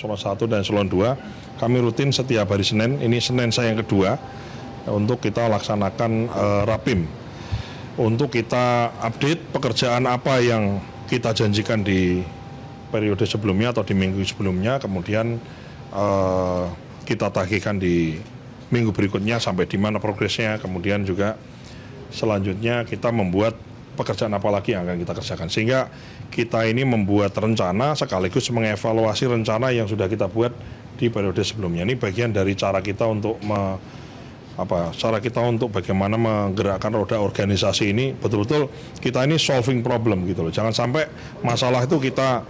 eselon 1 dan eselon 2, kami rutin setiap hari Senin, ini Senin saya yang kedua, untuk kita laksanakan Rapim. Untuk kita update pekerjaan apa yang kita janjikan di periode sebelumnya atau di minggu sebelumnya, kemudian kita tagihkan di minggu berikutnya sampai di mana progresnya, kemudian juga selanjutnya kita membuat pekerjaan apa lagi yang akan kita kerjakan. Sehingga kita ini membuat rencana sekaligus mengevaluasi rencana yang sudah kita buat di periode sebelumnya. Ini bagian dari cara kita untuk bagaimana menggerakkan roda organisasi ini, betul-betul kita ini solving problem gitu loh. Jangan sampai masalah itu kita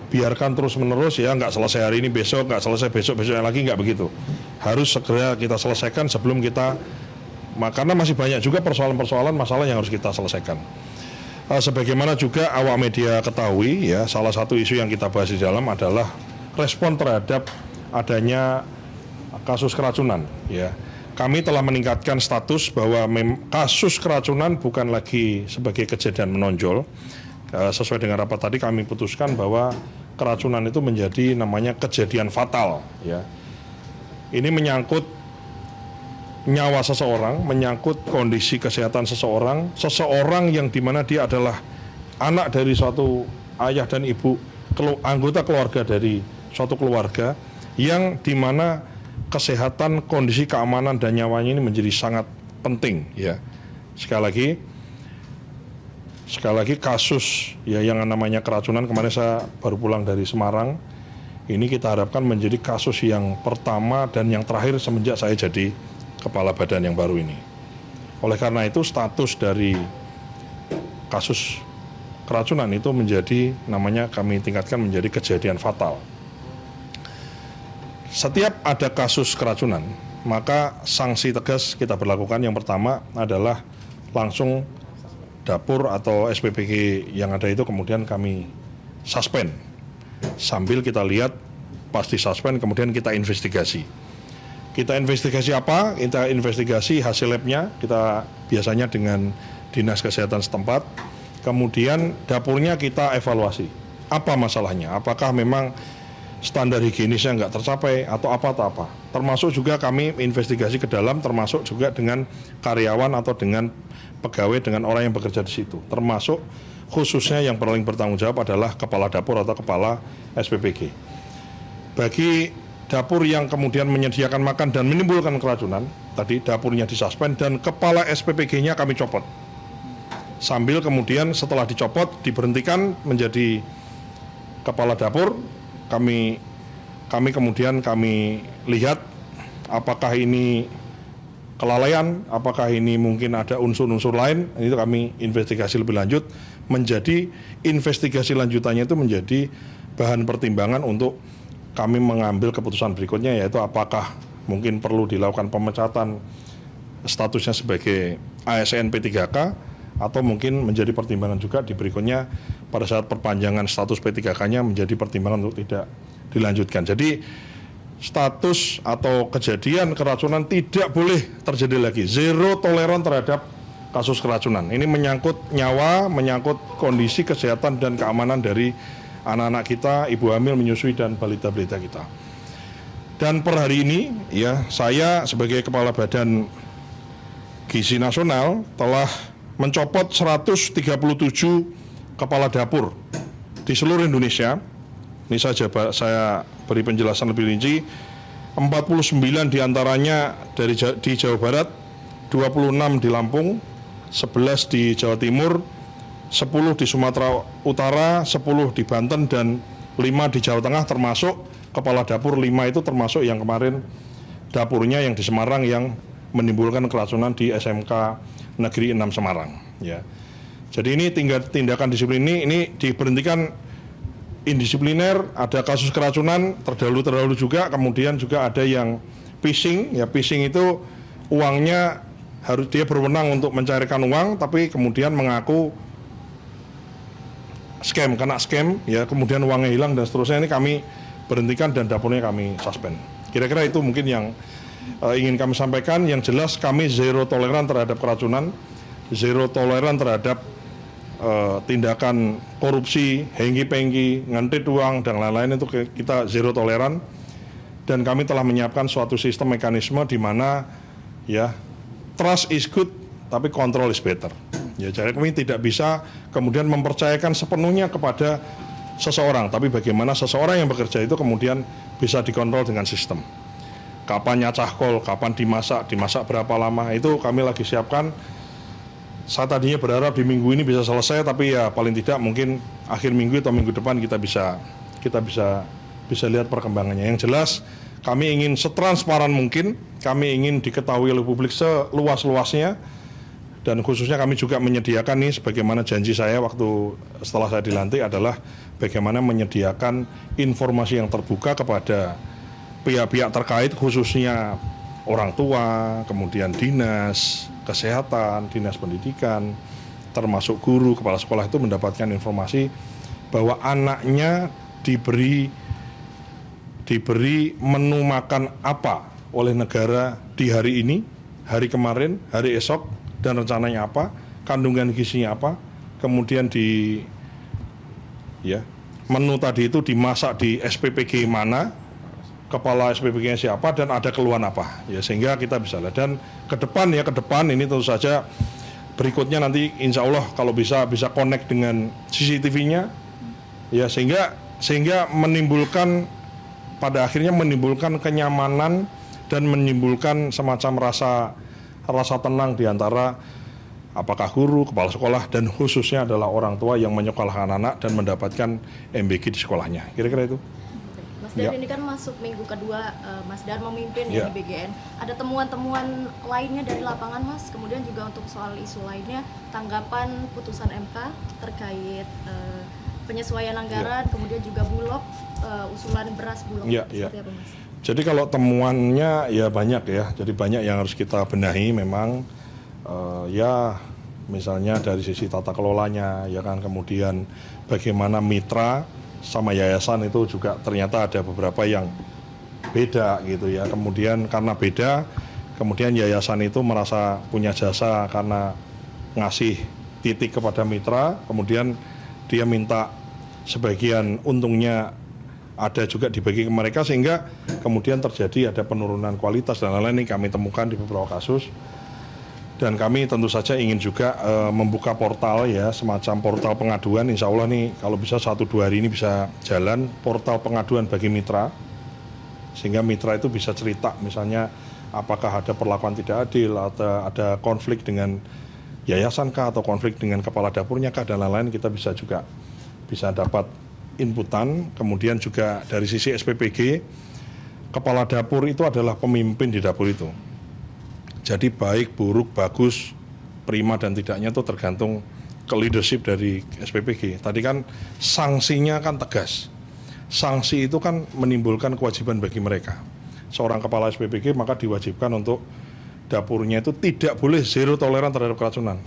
biarkan terus-menerus, ya nggak selesai hari ini, besok nggak selesai, besok-besoknya lagi, nggak begitu. Harus segera kita selesaikan sebelum kita, karena masih banyak juga persoalan-persoalan masalah yang harus kita selesaikan. Sebagaimana juga awak media ketahui, ya, salah satu isu yang kita bahas di dalam adalah respon terhadap adanya kasus keracunan. Ya, kami telah meningkatkan status bahwa kasus keracunan bukan lagi sebagai kejadian menonjol. Sesuai dengan rapat tadi kami putuskan bahwa keracunan itu menjadi namanya kejadian fatal. Ya, ini menyangkut nyawa seseorang, menyangkut kondisi kesehatan seseorang yang dimana dia adalah anak dari suatu ayah dan ibu, anggota keluarga dari suatu keluarga, yang dimana kesehatan, kondisi keamanan dan nyawanya ini menjadi sangat penting. Ya, sekali lagi kasus ya yang namanya keracunan, kemarin saya baru pulang dari Semarang, ini kita harapkan menjadi kasus yang pertama dan yang terakhir semenjak saya jadi kepala badan yang baru ini. Oleh karena itu status dari kasus keracunan itu menjadi namanya kami tingkatkan menjadi kejadian fatal. Setiap ada kasus keracunan, maka sanksi tegas kita berlakukan. Yang pertama adalah langsung dapur atau SPPG yang ada itu kemudian kami suspend. Sambil kita lihat pasti suspend, kemudian kita investigasi. Kita investigasi apa? Kita investigasi hasil labnya, kita biasanya dengan Dinas Kesehatan setempat. Kemudian dapurnya kita evaluasi. Apa masalahnya? Apakah memang standar higienisnya nggak tercapai atau apa. Termasuk juga kami investigasi ke dalam, termasuk juga dengan karyawan atau dengan pegawai, dengan orang yang bekerja di situ. Termasuk khususnya yang paling bertanggung jawab adalah kepala dapur atau kepala SPPG. Bagi dapur yang kemudian menyediakan makan dan menimbulkan keracunan, tadi dapurnya disuspend dan kepala SPPG-nya kami copot. Sambil kemudian setelah dicopot, diberhentikan menjadi kepala dapur, kami lihat apakah ini kelalaian, apakah ini mungkin ada unsur-unsur lain, itu kami investigasi lebih lanjut. Menjadi investigasi lanjutannya itu menjadi bahan pertimbangan untuk kami mengambil keputusan berikutnya, yaitu apakah mungkin perlu dilakukan pemecatan statusnya sebagai ASN P3K, atau mungkin menjadi pertimbangan juga di berikutnya pada saat perpanjangan status P3K-nya menjadi pertimbangan untuk tidak dilanjutkan. Jadi status atau kejadian keracunan tidak boleh terjadi lagi. Zero toleran terhadap kasus keracunan. Ini menyangkut nyawa, menyangkut kondisi kesehatan dan keamanan dari anak-anak kita, ibu hamil, menyusui, dan balita-balita kita. Dan per hari ini, ya, saya sebagai Kepala Badan Gizi Nasional telah mencopot 137 kepala dapur di seluruh Indonesia. Ini saya beri penjelasan lebih rinci. 49 diantaranya di Jawa Barat, 26 di Lampung, 11 di Jawa Timur, 10 di Sumatera Utara, 10 di Banten, dan 5 di Jawa Tengah, termasuk kepala dapur 5 itu termasuk yang kemarin dapurnya yang di Semarang yang menimbulkan keracunan di SMK Negeri 6 Semarang. Ya. Jadi ini tindakan disiplin ini diberhentikan indisipliner, ada kasus keracunan terdahulu juga, kemudian juga ada yang phishing. Ya, phishing itu uangnya harus dia berwenang untuk mencarikan uang, tapi kemudian mengaku kena scam, ya, kemudian uangnya hilang dan seterusnya. Ini kami berhentikan dan dapurnya kami suspend. Kira-kira itu mungkin yang ingin kami sampaikan. Yang jelas kami zero toleran terhadap keracunan, zero toleran terhadap tindakan korupsi, hengki-pengki, ngantit uang dan lain-lain itu kita zero toleran. Dan kami telah menyiapkan suatu sistem mekanisme di mana ya trust is good tapi control is better. Ya, jadi kami tidak bisa kemudian mempercayakan sepenuhnya kepada seseorang, tapi bagaimana seseorang yang bekerja itu kemudian bisa dikontrol dengan sistem. Kapan nyacah kol, kapan dimasak berapa lama, itu kami lagi siapkan. Saya tadinya berharap di minggu ini bisa selesai, tapi ya paling tidak mungkin akhir minggu atau minggu depan kita bisa lihat perkembangannya. Yang jelas kami ingin setransparan mungkin, kami ingin diketahui oleh publik seluas-luasnya, dan khususnya kami juga menyediakan nih, sebagaimana janji saya waktu setelah saya dilantik adalah bagaimana menyediakan informasi yang terbuka kepada pihak-pihak terkait, khususnya orang tua, kemudian dinas kesehatan, dinas pendidikan, termasuk guru, kepala sekolah itu mendapatkan informasi bahwa anaknya diberi menu makan apa oleh negara di hari ini, hari kemarin, hari esok, dan rencananya apa, kandungan gizinya apa, kemudian menu tadi itu dimasak di SPPG mana, kepala SPPG-nya siapa, dan ada keluhan apa, ya, sehingga kita bisa lihat. Dan ke depan ini tentu saja berikutnya nanti insya Allah kalau bisa connect dengan CCTV-nya, ya, sehingga pada akhirnya menimbulkan kenyamanan dan menimbulkan semacam rasa tenang di antara apakah guru, kepala sekolah, dan khususnya adalah orang tua yang menyekolahkan anak dan mendapatkan MBG di sekolahnya. Kira-kira itu. Mas Dan, ini kan masuk minggu kedua Mas Dan memimpin di BGN. Ada temuan-temuan lainnya dari lapangan, Mas? Kemudian juga untuk soal isu lainnya, tanggapan putusan MK terkait penyesuaian anggaran, kemudian juga Bulog, usulan beras Bulog. Seperti apa, Mas? Jadi kalau temuannya ya banyak ya, jadi banyak yang harus kita benahi memang, misalnya dari sisi tata kelolanya, ya kan, kemudian bagaimana mitra sama yayasan itu juga ternyata ada beberapa yang beda gitu ya, kemudian karena beda, kemudian yayasan itu merasa punya jasa karena ngasih titik kepada mitra, kemudian dia minta sebagian untungnya ada juga dibagi ke mereka, sehingga kemudian terjadi ada penurunan kualitas dan lain-lain. Ini kami temukan di beberapa kasus, dan kami tentu saja ingin juga membuka portal ya, semacam portal pengaduan. Insya Allah nih kalau bisa 1-2 hari ini bisa jalan portal pengaduan bagi mitra, sehingga mitra itu bisa cerita misalnya apakah ada perlakuan tidak adil, atau ada konflik dengan yayasan kah, atau konflik dengan kepala dapurnya kah, dan lain-lain. Kita bisa dapat inputan. Kemudian juga dari sisi SPPG, kepala dapur itu adalah pemimpin di dapur itu. Jadi baik, buruk, bagus, prima dan tidaknya itu tergantung ke leadership dari SPPG. Tadi kan sanksinya kan tegas. Sanksi itu kan menimbulkan kewajiban bagi mereka. Seorang kepala SPPG maka diwajibkan untuk dapurnya itu tidak boleh zero toleran terhadap keracunan.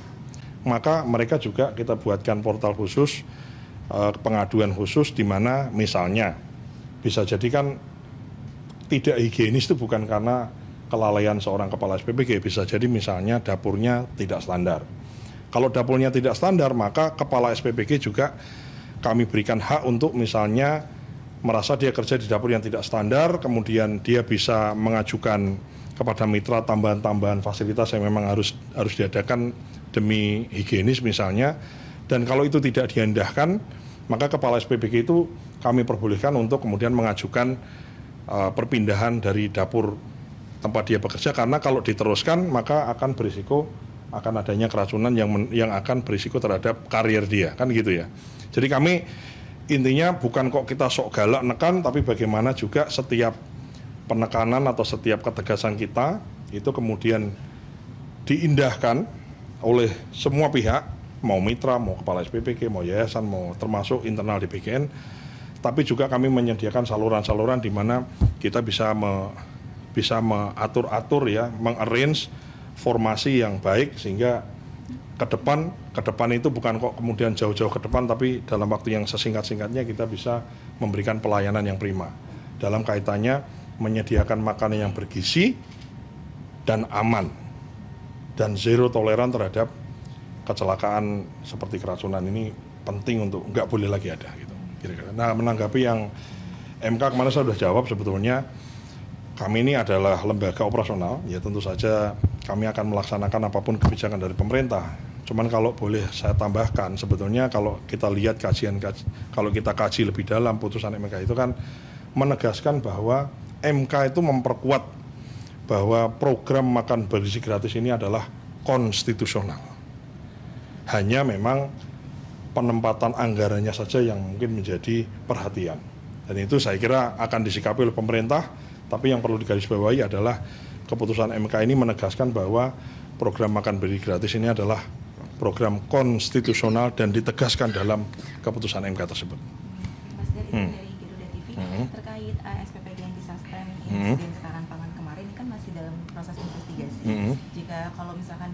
Maka mereka juga kita buatkan portal khusus, pengaduan khusus, di mana misalnya bisa jadi kan tidak higienis itu bukan karena kelalaian seorang kepala SPPG, bisa jadi misalnya dapurnya tidak standar. Kalau dapurnya tidak standar, maka kepala SPPG juga kami berikan hak untuk misalnya merasa dia kerja di dapur yang tidak standar, kemudian dia bisa mengajukan kepada mitra tambahan-tambahan fasilitas yang memang harus diadakan demi higienis misalnya. Dan kalau itu tidak diindahkan, maka kepala SPPG itu kami perbolehkan untuk kemudian mengajukan perpindahan dari dapur tempat dia bekerja, karena kalau diteruskan maka akan berisiko akan adanya keracunan yang akan berisiko terhadap karier dia, kan gitu ya. Jadi kami intinya bukan kok kita sok galak nekan, tapi bagaimana juga setiap penekanan atau setiap ketegasan kita itu kemudian diindahkan oleh semua pihak, mau mitra, mau kepala SPPG, mau yayasan, mau termasuk internal di BGN. Tapi juga kami menyediakan saluran-saluran di mana kita bisa mengatur-atur ya, mengarrange formasi yang baik, sehingga ke depan itu bukan kok kemudian jauh-jauh ke depan, tapi dalam waktu yang sesingkat-singkatnya kita bisa memberikan pelayanan yang prima dalam kaitannya menyediakan makanan yang bergizi dan aman dan zero toleran terhadap kecelakaan seperti keracunan ini penting untuk nggak boleh lagi ada gitu kira-kira. Nah, menanggapi yang MK kemarin saya sudah jawab, sebetulnya kami ini adalah lembaga operasional, ya tentu saja kami akan melaksanakan apapun kebijakan dari pemerintah. Cuman kalau boleh saya tambahkan, sebetulnya kalau kita lihat kalau kita kaji lebih dalam putusan MK itu kan menegaskan bahwa MK itu memperkuat bahwa program makan bergizi gratis ini adalah konstitusional. Hanya memang penempatan anggarannya saja yang mungkin menjadi perhatian. Dan itu saya kira akan disikapi oleh pemerintah, tapi yang perlu digarisbawahi adalah keputusan MK ini menegaskan bahwa program makan bergizi gratis ini adalah program konstitusional dan ditegaskan dalam keputusan MK tersebut. Mas dari Garuda TV terkait SPPG yang disuspend insiden ketahanan pangan kemarin ini kan masih dalam proses investigasi. Jika kalau misalkan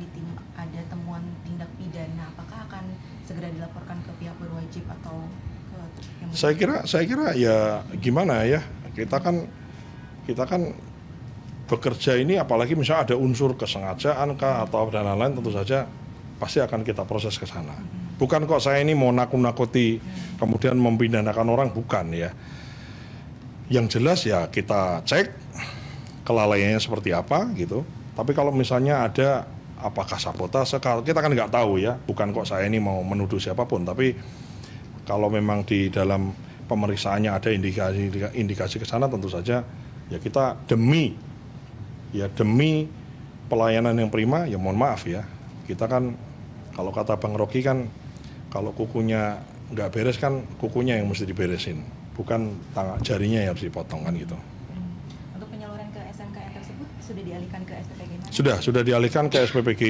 ada temuan tindak pidana, apakah akan segera dilaporkan ke pihak berwajib atau ke yang Saya kira ya gimana ya, kita kan bekerja ini apalagi misalnya ada unsur kesengajaan kah atau dan lain-lain, tentu saja pasti akan kita proses ke sana. Bukan kok saya ini mau nakut-nakuti kemudian mempidanakan orang, bukan ya. Yang jelas ya kita cek kelalaiannya seperti apa gitu. Tapi kalau misalnya ada apakah sabotase, kita kan nggak tahu ya. Bukan kok saya ini mau menuduh siapapun, tapi kalau memang di dalam pemeriksaannya ada indikasi ke sana, tentu saja ya kita demi pelayanan yang prima, ya mohon maaf ya. Kita kan, kalau kata Bang Rocky kan, kalau kukunya nggak beres kan kukunya yang mesti diberesin, bukan jarinya yang harus dipotong kan gitu. Untuk penyaluran ke SMKN tersebut sudah dialihkan ke SPPG mana? Sudah dialihkan ke SPPG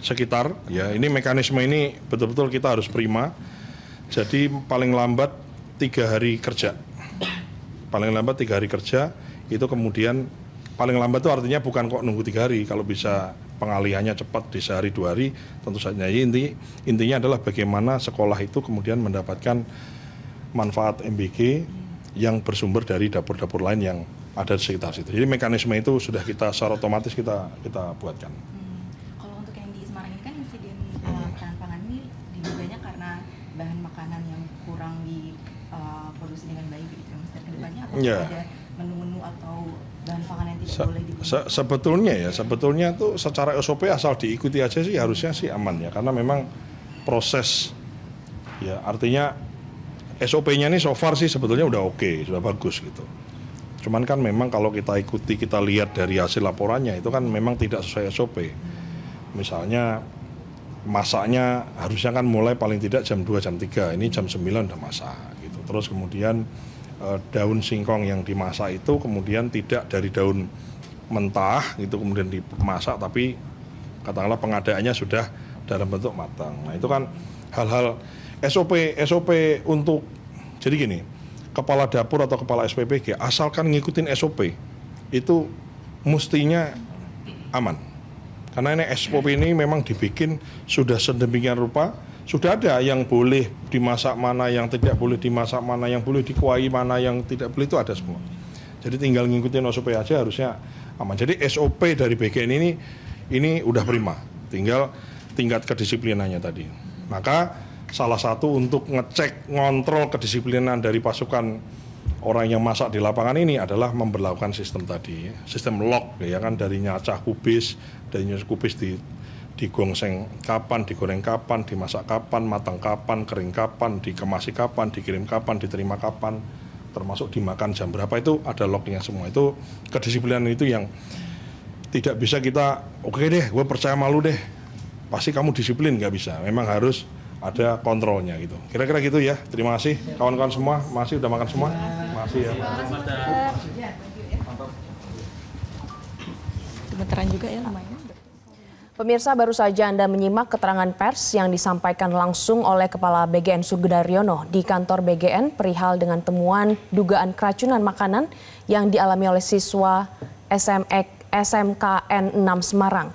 sekitar. Ya, ini mekanisme ini betul-betul kita harus prima. Jadi paling lambat 3 hari kerja. Paling lambat 3 hari kerja itu kemudian paling lambat itu artinya bukan kok nunggu 3 hari. Kalau bisa pengalihannya cepat di sehari 2 hari, tentu saja intinya adalah bagaimana sekolah itu kemudian mendapatkan manfaat MBG yang bersumber dari dapur-dapur lain yang ada di sekitar situ. Jadi mekanisme itu sudah kita secara otomatis kita buatkan. Kalau untuk yang di Semarang ini kan insiden ketahanan pangan ini diduganya karena bahan makanan yang kurang diproduksi dengan baik gitu ya, Mas. Dan kedepannya apakah ada menu-menu atau bahan pangan yang tidak boleh digunakan? Sebetulnya tuh secara SOP asal diikuti aja sih harusnya sih aman ya, karena memang proses ya, artinya SOP-nya nih so far sih sebetulnya udah oke, sudah bagus gitu. Cuman kan memang kalau kita ikuti, kita lihat dari hasil laporannya itu kan memang tidak sesuai SOP. Misalnya masaknya harusnya kan mulai paling tidak jam 2, jam 3, ini jam 9 udah masak gitu. Terus kemudian daun singkong yang dimasak itu kemudian tidak dari daun mentah itu kemudian dimasak, tapi katakanlah pengadaannya sudah dalam bentuk matang. Nah itu kan hal-hal SOP untuk, jadi gini, kepala dapur atau kepala SPPG asalkan ngikutin SOP itu mestinya aman. Karena ini SOP ini memang dibikin sudah sedemikian rupa, sudah ada yang boleh dimasak mana, yang tidak boleh dimasak mana, yang boleh dikuai mana, yang tidak boleh, itu ada semua. Jadi tinggal ngikutin SOP aja harusnya aman. Jadi SOP dari BGN ini udah prima, tinggal tingkat kedisiplinannya tadi. Maka salah satu untuk ngecek, ngontrol kedisiplinan dari pasukan orang yang masak di lapangan ini adalah memberlakukan sistem tadi, sistem log ya kan, dari nyacah kubis, dari nyacah kubis digongseng kapan, digoreng kapan, dimasak kapan, matang kapan, kering kapan, dikemasi kapan, dikirim kapan, diterima kapan, termasuk dimakan jam berapa, itu ada lognya semua. Itu kedisiplinan itu yang tidak bisa kita, oke deh, gue percaya malu deh, pasti kamu disiplin, nggak bisa. Memang harus ada kontrolnya gitu. Kira-kira gitu ya. Terima kasih kawan-kawan semua. Masih udah makan semua? Masih ya. Gemeteran juga ya lumayan. Pemirsa, baru saja Anda menyimak keterangan pers yang disampaikan langsung oleh Kepala BGN Sugidaryono di kantor BGN perihal dengan temuan dugaan keracunan makanan yang dialami oleh siswa SMKN 6 Semarang.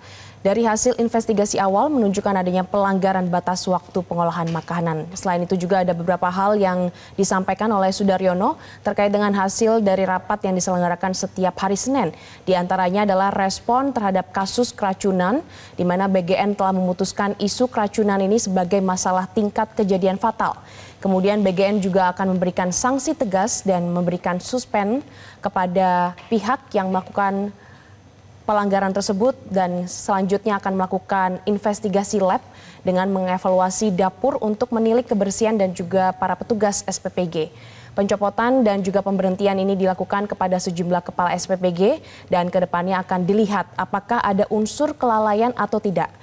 Dari hasil investigasi awal menunjukkan adanya pelanggaran batas waktu pengolahan makanan. Selain itu juga ada beberapa hal yang disampaikan oleh Sudaryono terkait dengan hasil dari rapat yang diselenggarakan setiap hari Senin. Di antaranya adalah respon terhadap kasus keracunan, di mana BGN telah memutuskan isu keracunan ini sebagai masalah tingkat kejadian fatal. Kemudian BGN juga akan memberikan sanksi tegas dan memberikan suspend kepada pihak yang melakukan pelanggaran tersebut dan selanjutnya akan melakukan investigasi lab dengan mengevaluasi dapur untuk menilik kebersihan dan juga para petugas SPPG. Pencopotan dan juga pemberhentian ini dilakukan kepada sejumlah kepala SPPG dan kedepannya akan dilihat apakah ada unsur kelalaian atau tidak.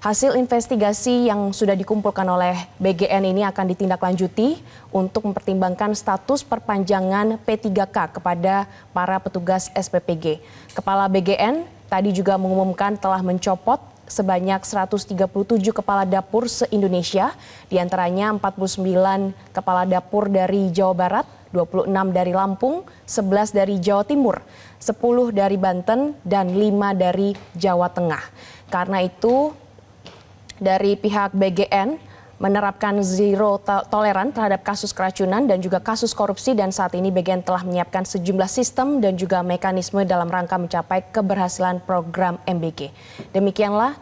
Hasil investigasi yang sudah dikumpulkan oleh BGN ini akan ditindaklanjuti untuk mempertimbangkan status perpanjangan P3K kepada para petugas SPPG. Kepala BGN tadi juga mengumumkan telah mencopot sebanyak 137 kepala dapur se-Indonesia, diantaranya 49 kepala dapur dari Jawa Barat, 26 dari Lampung, 11 dari Jawa Timur, 10 dari Banten, dan 5 dari Jawa Tengah. Karena itu, dari pihak BGN menerapkan zero toleran terhadap kasus keracunan dan juga kasus korupsi, dan saat ini BGN telah menyiapkan sejumlah sistem dan juga mekanisme dalam rangka mencapai keberhasilan program MBG. Demikianlah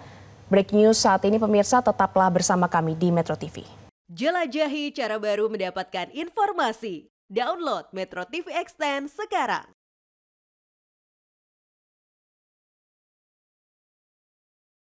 breaking news saat ini, pemirsa, tetaplah bersama kami di Metro TV. Jelajahi cara baru mendapatkan informasi. Download Metro TV Extend sekarang.